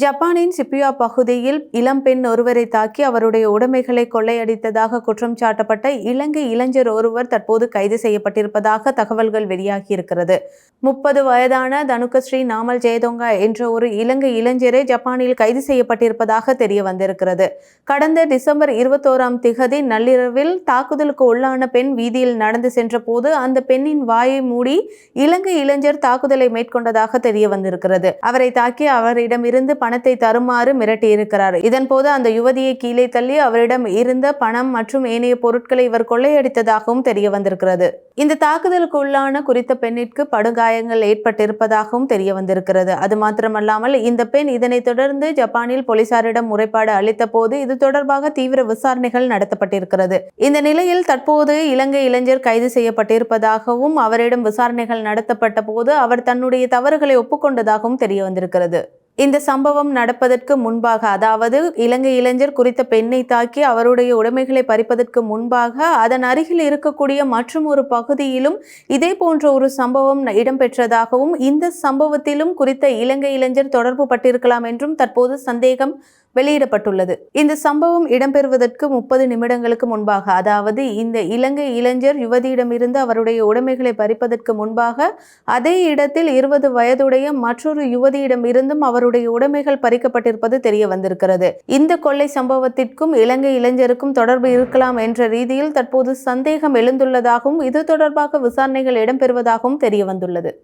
ஜப்பானின் சிபியா பகுதியில் இளம்பெண் ஒருவரை தாக்கி அவருடைய உடைமைகளை கொள்ளையடித்ததாக குற்றம் சாட்டப்பட்ட இலங்கை இளைஞர் ஒருவர் தற்போது கைது செய்யப்பட்டிருப்பதாக தகவல்கள் வெளியாகியிருக்கிறது. 30 வயதான தனுகஸ்ரீ நாமல் ஜெயதொங்க என்ற ஒரு இலங்கை இளைஞரே ஜப்பானில் கைது செய்யப்பட்டிருப்பதாக தெரிய வந்திருக்கிறது. கடந்த டிசம்பர் 21 நள்ளிரவில் தாக்குதலுக்கு உள்ளான பெண் வீதியில் நடந்து சென்ற போது அந்த பெண்ணின் வாயை மூடி இலங்கை இளைஞர் தாக்குதலை மேற்கொண்டதாக தெரிய வந்திருக்கிறது. அவரை தாக்கி அவரிடமிருந்து பணத்தை தருமாறு மிரட்டியிருக்கிறார். இதன்போது அந்த யுவதியை கீழே தள்ளி அவரிடம் இருந்த பணம் மற்றும் ஏனைய பொருட்களை இவர் கொள்ளையடித்ததாகவும் தெரிய வந்திருக்கிறது. இந்த தாக்குதலுக்கு உள்ளான குறித்த பெண்ணிற்கு படுகாயங்கள் ஏற்பட்டிருப்பதாகவும் தெரிய வந்திருக்கிறது. அது மாத்திரமல்லாமல் இந்த பெண் இதனைத் தொடர்ந்து ஜப்பானில் போலீசாரிடம் முறைப்பாடு அளித்த போது இது தொடர்பாக தீவிர விசாரணைகள் நடத்தப்பட்டிருக்கிறது. இந்த நிலையில் தற்போது இலங்கை இளைஞர் கைது செய்யப்பட்டிருப்பதாகவும் அவரிடம் விசாரணைகள் நடத்தப்பட்ட போது அவர் தன்னுடைய தவறுகளை ஒப்புக்கொண்டதாகவும் தெரிய வந்திருக்கிறது. இந்த சம்பவம் நடப்பதற்கு முன்பாக, அதாவது இலங்கை இளைஞர் குறித்த பெண்ணை தாக்கி அவருடைய உடைமைகளை பறிப்பதற்கு முன்பாக அதன் அருகில் இருக்கக்கூடிய மற்றும் ஒரு பகுதியிலும் இதே போன்ற ஒரு சம்பவம் இடம்பெற்றதாகவும் இந்த சம்பவத்திலும் குறித்த இலங்கை இளைஞர் தொடர்பு பட்டிருக்கலாம் என்றும் தற்போது சந்தேகம் வெளியிடப்பட்டுள்ளது. இந்த சம்பவம் இடம்பெறுவதற்கு 30 நிமிடங்களுக்கு முன்பாக, அதாவது இந்த இலங்கை இளைஞர் யுவதியிடமிருந்து அவருடைய உடைமைகளை பறிப்பதற்கு முன்பாக அதே இடத்தில் 20 வயதுடைய மற்றொரு யுவதியிடமிருந்தும் அவருடைய உடைமைகள் பறிக்கப்பட்டிருப்பது தெரிய வந்திருக்கிறது. இந்த கொள்ளை சம்பவத்திற்கும் இலங்கை இளைஞருக்கும் தொடர்பு இருக்கலாம் என்ற ரீதியில் தற்போது சந்தேகம் எழுந்துள்ளதாகவும் இது தொடர்பாக விசாரணைகள் இடம்பெறுவதாகவும் தெரிய வந்துள்ளது.